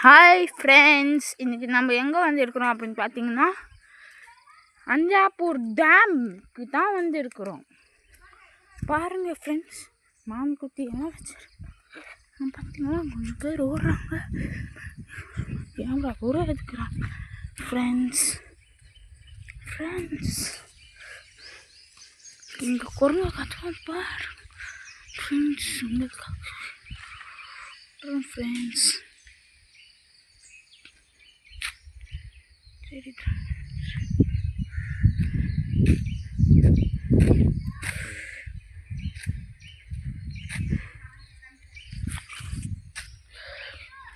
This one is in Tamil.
ஹாய் ஃப்ரெண்ட்ஸ், இன்றைக்கி நம்ம எங்கே வந்துருக்குறோம் அப்படின்னு பார்த்தீங்கன்னா அஞ்சாப்பூர் டேமுக்கு தான் வந்துருக்குறோம். பாருங்கள் ஃப்ரெண்ட்ஸ், மான்குட்டி எல்லாம் வச்சுருக்கோம். பார்த்தீங்கன்னா கொஞ்சம் பேர் ஓடுறாங்க, கேமரா கூட எடுக்கிறாங்க. ஃப்ரெண்ட்ஸ் இங்கே குரங்க காட்டுவோம் பாரு ஃப்ரெண்ட்ஸ். ஃப்ரெண்ட்ஸ் சரி